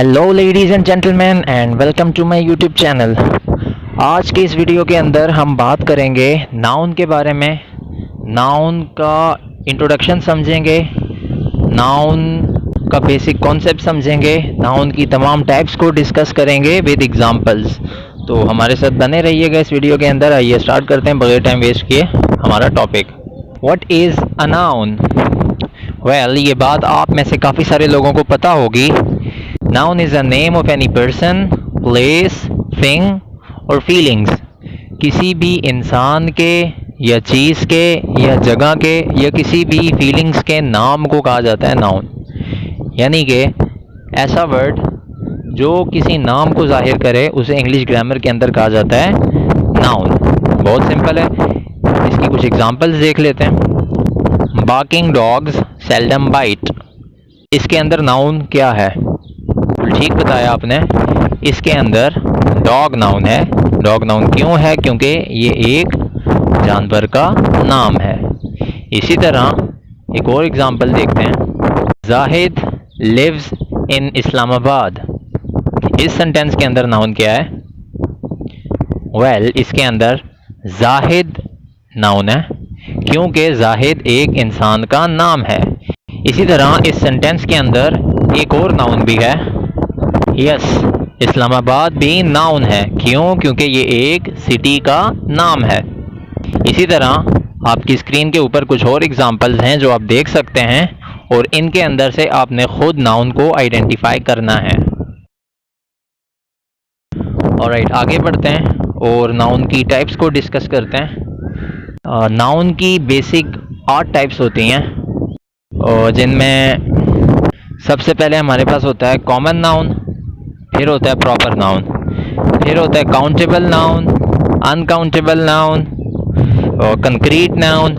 Hello ladies and gentleman and welcome to my YouTube channel. आज के इस video के अंदर हम बात करेंगे नाउन के बारे में। नाउन का इंट्रोडक्शन समझेंगे, नाउन का बेसिक कॉन्सेप्ट समझेंगे, नाउन की तमाम टाइप्स को डिस्कस करेंगे विद एग्जांपल्स। तो हमारे साथ बने रहिएगा इस वीडियो के अंदर। आइए स्टार्ट करते हैं बगैर टाइम वेस्ट किए हमारा topic. What is a noun? Well, ये बात आप में से काफ़ी सारे लोगों को पता होगी। Noun is a name of any person, place, thing or feelings। किसी भी इंसान के या चीज़ के या जगह के या किसी भी फीलिंग्स के नाम को कहा जाता है नाउन। यानी कि ऐसा वर्ड जो किसी नाम को जाहिर करे उसे इंग्लिश ग्रामर के अंदर कहा जाता है नाउन। बहुत सिंपल है, इसकी कुछ एग्जांपल्स देख लेते हैं। बार्किंग डॉग्स सेल्डम बाइट, इसके अंदर नाउन क्या है? ठीक बताया आपने, इसके अंदर डॉग नाउन है। डॉग नाउन क्यों है? क्योंकि ये एक जानवर का नाम है। इसी तरह एक और एग्जांपल देखते हैं। जाहिद लिव्स इन इस्लामाबाद, इस सेंटेंस के अंदर नाउन क्या है? वेल, इसके अंदर जाहिद नाउन है क्योंकि जाहिद एक इंसान का नाम है। इसी तरह इस सेंटेंस के अंदर एक और नाउन भी है। यस, इस्लामाबाद भी नाउन है। क्यों? क्योंकि ये एक सिटी का नाम है। इसी तरह आपकी स्क्रीन के ऊपर कुछ और एग्जांपल्स हैं जो आप देख सकते हैं और इनके अंदर से आपने खुद नाउन को आइडेंटिफाई करना है। ऑलराइट, आगे बढ़ते हैं और नाउन की टाइप्स को डिस्कस करते हैं। नाउन की बेसिक 8 टाइप्स होती हैं और जिनमें सबसे पहले हमारे पास होता है कॉमन नाउन, फिर होता है प्रॉपर नाउन, फिर होता है countable noun, uncountable noun, concrete noun,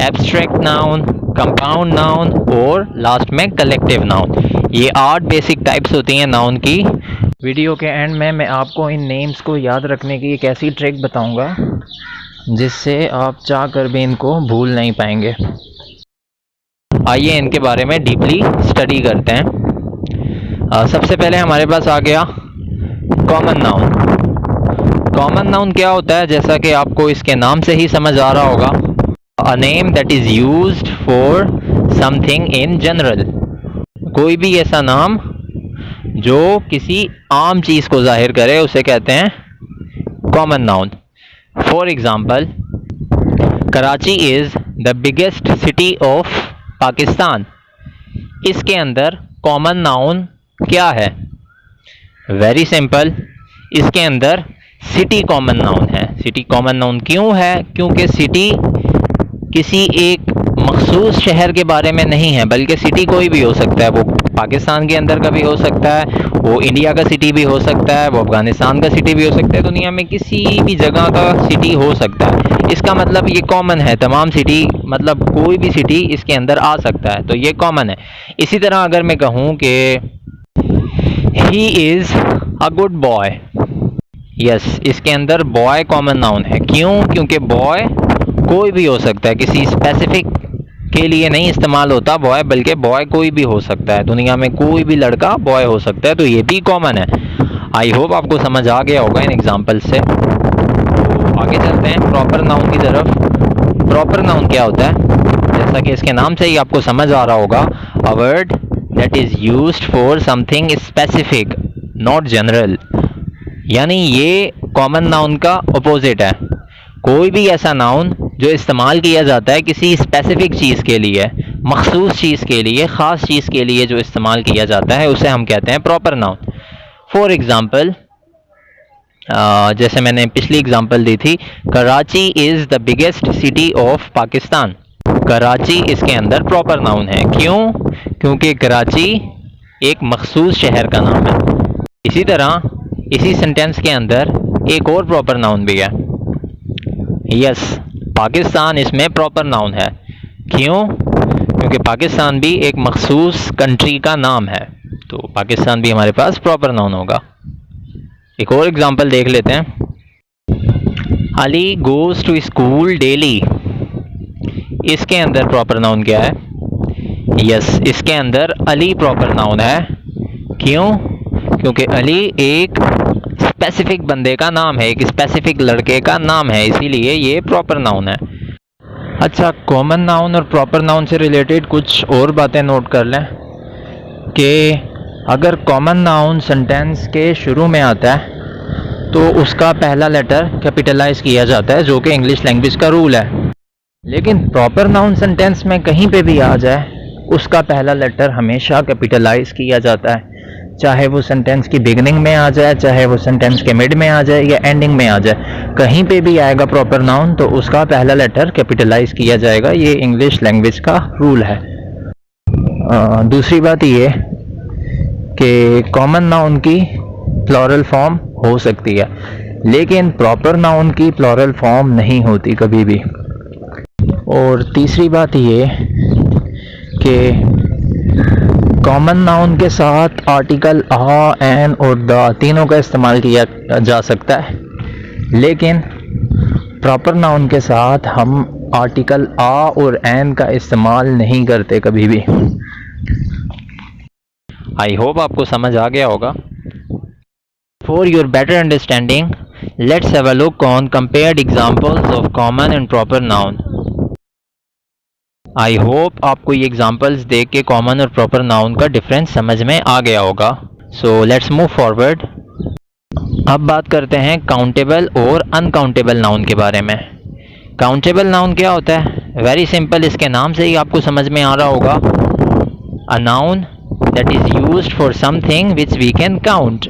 abstract noun, compound noun और लास्ट में कलेक्टिव नाउन। ये 8 बेसिक टाइप्स होती हैं नाउन की। वीडियो के एंड में मैं आपको इन नेम्स को याद रखने की एक ऐसी ट्रिक बताऊंगा जिससे आप चाह कर भी इनको भूल नहीं पाएंगे। आइए इनके बारे में डीपली स्टडी करते हैं। सबसे पहले हमारे पास आ गया कॉमन नाउन। कॉमन नाउन क्या होता है? जैसा कि आपको इसके नाम से ही समझ आ रहा होगा, a name that is used for something in general. कोई भी ऐसा नाम जो किसी आम चीज को जाहिर करे उसे कहते हैं common noun. For example, Karachi is the biggest city of Pakistan. इसके अंदर कॉमन नाउन क्या है? वेरी सिंपल, इसके अंदर सिटी कॉमन नाउन है। सिटी कॉमन नाउन क्यों है? क्योंकि सिटी किसी एक मखसूस शहर के बारे में नहीं है, बल्कि सिटी कोई भी हो सकता है। वो पाकिस्तान के अंदर का भी हो सकता है, वो इंडिया का सिटी भी हो सकता है, वो अफगानिस्तान का सिटी भी हो सकता है, दुनिया में किसी भी जगह का सिटी हो सकता है। इसका मतलब ये कॉमन है, तमाम सिटी, मतलब कोई भी सिटी इसके अंदर आ सकता है, तो ये कॉमन है। इसी तरह अगर मैं कहूँ कि he is a good boy, yes, इसके अंदर बॉय कॉमन नाउन है। क्यों? क्योंकि बॉय कोई भी हो सकता है, किसी स्पेसिफिक के लिए नहीं इस्तेमाल होता बॉय, बल्कि बॉय कोई भी हो सकता है, दुनिया में कोई भी लड़का बॉय हो सकता है, तो ये भी कॉमन है। आई होप आपको समझ आ गया होगा इन एग्जांपल से। तो आगे चलते हैं प्रॉपर नाउन की तरफ। प्रॉपर नाउन क्या होता है? जैसा कि इसके नाम से ही आपको समझ आ रहा होगा, a word that is used for something specific not general. यानी ये कॉमन नाउन का अपोजिट है। कोई भी ऐसा नाउन जो इस्तेमाल किया जाता है किसी स्पेसिफिक चीज़ के लिए, मखसूस चीज़ के लिए, ख़ास चीज़ के लिए जो इस्तेमाल किया जाता है उसे हम कहते हैं प्रॉपर नाउन। फॉर एग्ज़ाम्पल, जैसे मैंने पिछली एग्जांपल दी थी, Karachi is the biggest city of Pakistan. Karachi इसके अंदर प्रॉपर नाउन है। क्यों? क्योंकि कराची एक मखसूस शहर का नाम है। इसी तरह इसी सेंटेंस के अंदर एक और प्रॉपर नाउन भी है। यस, पाकिस्तान इसमें प्रॉपर नाउन है। क्यों? क्योंकि पाकिस्तान भी एक मखसूस कंट्री का नाम है, तो पाकिस्तान भी हमारे पास प्रॉपर नाउन होगा। एक और एग्जांपल देख लेते हैं। Ali goes to school daily, इसके अंदर प्रॉपर नाउन क्या है? यस, इसके अंदर अली प्रॉपर नाउन है। क्यों? क्योंकि अली एक स्पेसिफिक बंदे का नाम है, एक स्पेसिफिक लड़के का नाम है, इसीलिए ये प्रॉपर नाउन है। अच्छा, कॉमन नाउन और प्रॉपर नाउन से रिलेटेड कुछ और बातें नोट कर लें कि अगर कॉमन नाउन सेंटेंस के शुरू में आता है तो उसका पहला लेटर कैपिटलाइज किया जाता है, जो कि इंग्लिश लैंग्वेज का रूल है। लेकिन प्रॉपर नाउन सेंटेंस में कहीं पे भी आ जाए उसका पहला लेटर हमेशा कैपिटलाइज किया जाता है, चाहे वो सेंटेंस की बिगनिंग में आ जाए, चाहे वो सेंटेंस के मिड में आ जाए या एंडिंग में आ जाए, कहीं पे भी आएगा प्रॉपर नाउन तो उसका पहला लेटर कैपिटलाइज किया जाएगा। ये इंग्लिश लैंग्वेज का रूल है। दूसरी बात ये कि कॉमन नाउन की प्लूरल फॉर्म हो सकती है, लेकिन प्रॉपर नाउन की प्लूरल फॉर्म नहीं होती कभी भी। और तीसरी बात ये कि कॉमन नाउन के साथ आर्टिकल आ, एन और द तीनों का इस्तेमाल किया जा सकता है, लेकिन प्रॉपर नाउन के साथ हम आर्टिकल आ और एन का इस्तेमाल नहीं करते कभी भी। आई होप आपको समझ आ गया होगा। For your better understanding, let's have a look on compared examples of common and proper noun. I hope आपको ये एग्जांपल्स देख के कॉमन और प्रॉपर नाउन का डिफरेंस समझ में आ गया होगा। So let's move forward. अब बात करते हैं काउंटेबल और अनकाउंटेबल नाउन के बारे में। काउंटेबल नाउन क्या होता है? वेरी सिंपल, इसके नाम से ही आपको समझ में आ रहा होगा। A noun that is used for something which we can count,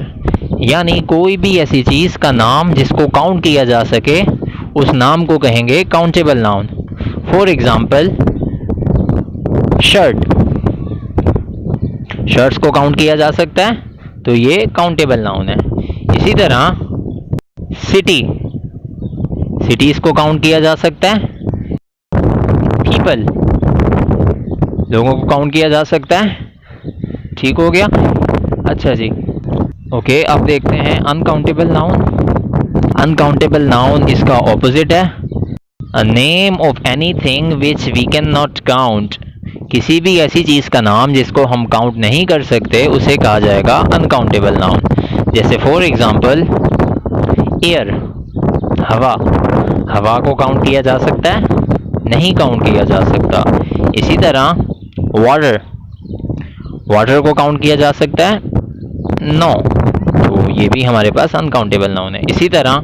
यानी कोई भी ऐसी चीज़ का नाम जिसको काउंट किया जा सके, उस नाम को कहेंगे countable noun. For example, shirt, shirts को काउंट किया जा सकता है तो ये काउंटेबल नाउन है। इसी तरह सिटी, सिटीज को काउंट किया जा सकता है। पीपल, लोगों को काउंट किया जा सकता है। ठीक हो गया? अच्छा जी, ओके। अब देखते हैं अनकाउंटेबल नाउन। अनकाउंटेबल नाउन इसका ऑपोजिट है। A name of anything which we can not count, किसी भी ऐसी चीज़ का नाम जिसको हम काउंट नहीं कर सकते उसे कहा जाएगा अनकाउंटेबल नाउन। जैसे फॉर एग्जांपल एयर, हवा, हवा को काउंट किया जा सकता है? नहीं काउंट किया जा सकता। इसी तरह वाटर, वाटर को काउंट किया जा सकता है? नो, तो ये भी हमारे पास अनकाउंटेबल नाउन है। इसी तरह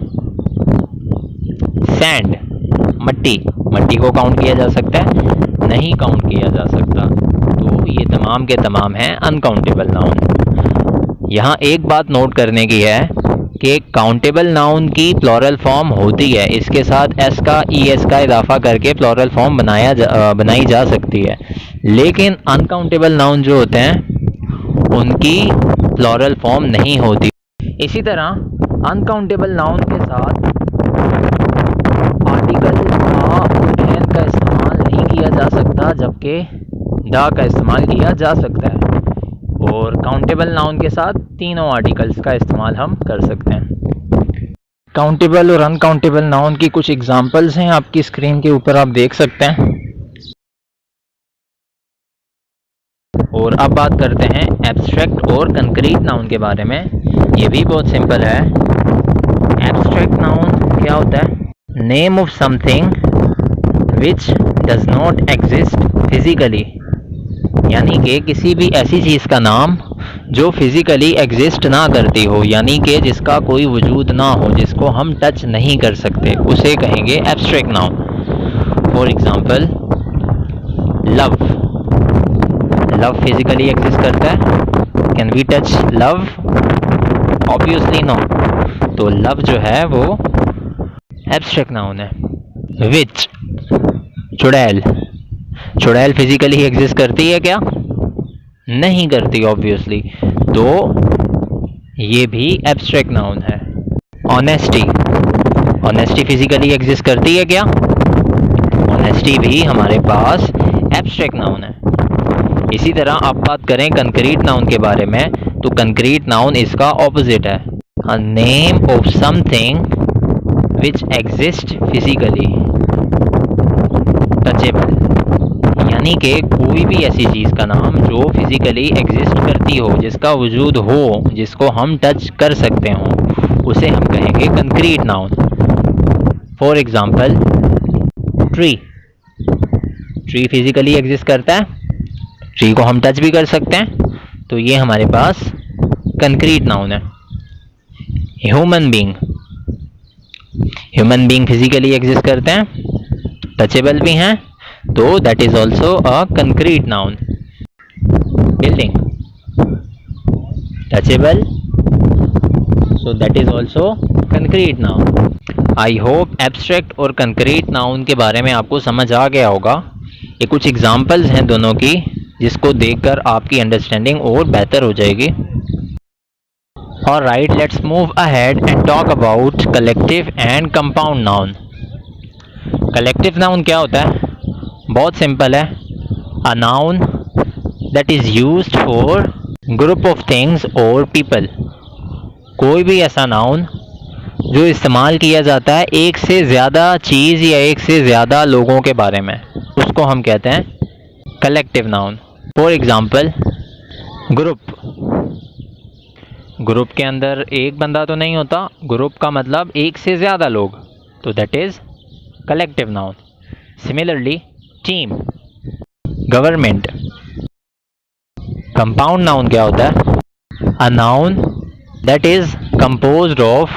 सैंड, मट्टी, मट्टी को काउंट किया जा सकता है? नहीं काउंट किया जा सकता। तो ये तमाम के तमाम हैं अनकाउंटेबल नाउन। यहाँ एक बात नोट करने की है कि काउंटेबल नाउन की प्लूरल फॉर्म होती है, इसके साथ एस का ईएस का इजाफा करके प्लूरल फॉर्म बनाई जा सकती है, लेकिन अनकाउंटेबल नाउन जो होते हैं उनकी प्लूरल फॉर्म नहीं होती। इसी तरह अनकाउंटेबल नाउन के साथ आर्टिकल आ और एन का इस्तेमाल नहीं किया जा सकता, जबकि द का इस्तेमाल किया जा सकता है। और काउंटेबल नाउन के साथ तीनों आर्टिकल्स का इस्तेमाल हम कर सकते हैं। काउंटेबल और अनकाउंटेबल नाउन की कुछ एग्जांपल्स हैं, आपकी स्क्रीन के ऊपर आप देख सकते हैं। और अब बात करते हैं एब्स्ट्रैक्ट और कंक्रीट नाउन के बारे में। ये भी बहुत सिंपल है। एब्स्ट्रैक्ट नाउन क्या होता है? Name of something which does not exist physically, यानी कि किसी भी ऐसी चीज़ का नाम जो फिजिकली एग्जिस्ट ना करती हो, यानी कि जिसका कोई वजूद ना हो, जिसको हम टच नहीं कर सकते, उसे कहेंगे abstract noun. For example love, love physically exist करता है? Can we touch love? Obviously no. तो लव जो है वो एब्स्ट्रैक्ट नाउन है। विच, चुड़ैल, चुड़ैल फिजिकली एग्जिस्ट करती है क्या? नहीं करती ऑब्वियसली, तो ये भी एब्स्ट्रैक्ट नाउन है। ऑनेस्टी, ऑनेस्टी फिजिकली एग्जिस्ट करती है क्या? ऑनेस्टी भी हमारे पास एब्स्ट्रैक्ट नाउन है। इसी तरह आप बात करें कंक्रीट नाउन के बारे में, तो कंक्रीट नाउन इसका ऑपोजिट है। A name of something which exist physically, touchable, यानी कि कोई भी ऐसी चीज़ का नाम जो फिज़िकली एग्जिस्ट करती हो, जिसका वजूद हो, जिसको हम टच कर सकते हो, उसे हम कहेंगे concrete noun. For example tree. Tree physically exist करता है, ट्री को हम टच भी कर सकते हैं, तो ये हमारे पास कंक्रीट नाउन है। Human being. Human being physically exist करते हैं, टचेबल भी हैं, तो that is also a concrete noun. Building touchable, so that is also concrete noun. I hope abstract और कंक्रीट नाउन के बारे में आपको समझ आ गया होगा। ये कुछ एग्जांपल्स हैं दोनों की, जिसको देखकर आपकी अंडरस्टैंडिंग और बेहतर हो जाएगी। Alright, let's move ahead and talk about collective and compound noun. Collective noun क्या होता है? बहुत सिंपल है। A noun that is used for group of things or people. कोई भी ऐसा नाउन जो इस्तेमाल किया जाता है एक से ज़्यादा चीज़ या एक से ज़्यादा लोगों के बारे में, उसको हम कहते हैं collective noun. For example group. Group के अंदर एक बंदा तो नहीं होता, ग्रुप का मतलब एक से ज़्यादा लोग, तो that is collective noun. Similarly team, government. Compound noun क्या होता है? अ noun that is composed of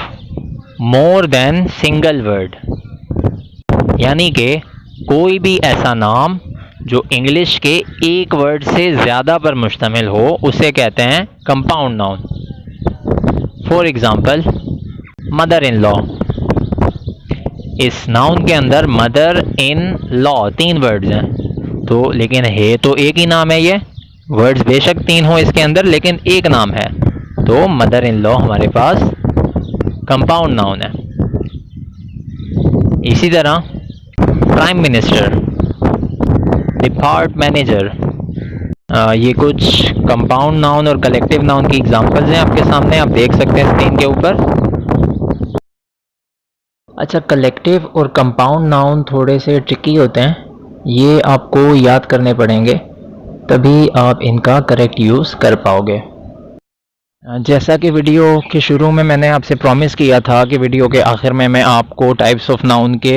more than single word, यानी कि कोई भी ऐसा नाम जो इंग्लिश के एक वर्ड से ज़्यादा पर मुश्तमिल हो, उसे कहते हैं compound noun. For example mother in law. इस नाउन के अंदर मदर इन लॉ 3 वर्ड्स हैं, तो लेकिन है तो एक ही नाम है। ये वर्ड्स बेशक 3 हो इसके अंदर, लेकिन एक नाम है, तो मदर इन लॉ हमारे पास कंपाउंड नाउन है। इसी तरह प्राइम मिनिस्टर, डिपार्ट मैनेजर, ये कुछ कंपाउंड नाउन और कलेक्टिव नाउन की एग्जांपल्स हैं आपके सामने, आप देख सकते हैं स्क्रीन के ऊपर। अच्छा, कलेक्टिव और कंपाउंड नाउन थोड़े से ट्रिकी होते हैं, ये आपको याद करने पड़ेंगे, तभी आप इनका करेक्ट यूज़ कर पाओगे। जैसा कि वीडियो के शुरू में मैंने आपसे प्रॉमिस किया था कि वीडियो के आखिर में मैं आपको टाइप्स ऑफ नाउन के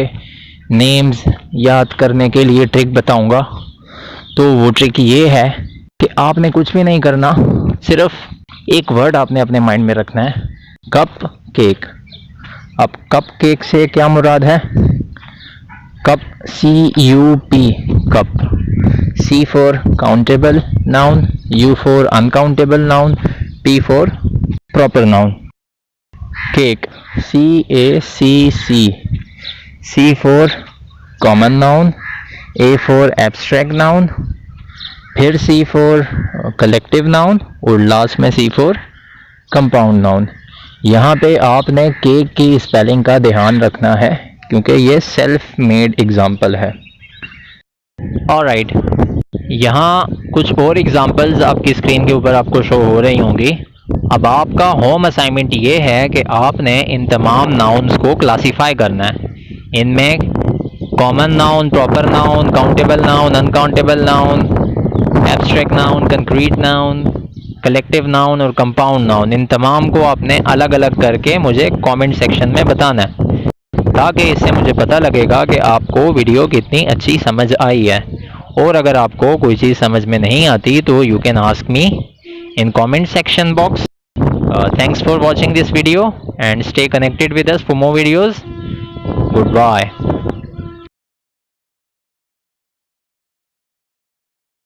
नेम्स याद करने के लिए ट्रिक बताऊंगा। तो वो ट्रिक ये है कि आपने कुछ भी नहीं करना, सिर्फ एक वर्ड आपने अपने माइंड में रखना है, कप केक। अब कप केक से क्या मुराद है? Cup, CUP, cup. C for countable noun, U for uncountable noun, P for proper noun. Cake, CACC, C for common noun, A for abstract noun, फिर C फॉर कलेक्टिव नाउन और last में C for compound noun. यहाँ पे आपने cake की spelling का ध्यान रखना है, क्योंकि ये सेल्फ मेड एग्जाम्पल है। ऑलराइट, यहाँ कुछ और एग्जाम्पल्स आपकी स्क्रीन के ऊपर आपको शो हो रही होंगी। अब आपका होम असाइनमेंट ये है कि आपने इन तमाम नाउन्स को क्लासीफाई करना है। इनमें common noun, proper noun, countable noun, uncountable noun, abstract noun, concrete noun, collective noun और कंपाउंड नाउन, इन तमाम को आपने अलग अलग करके मुझे कमेंट सेक्शन में बताना है, ताकि इससे मुझे पता लगेगा कि आपको वीडियो कितनी अच्छी समझ आई है। और अगर आपको कोई चीज़ समझ में नहीं आती तो you can ask me in comment section box. Thanks for watching this video and stay connected with us for more videos. Goodbye.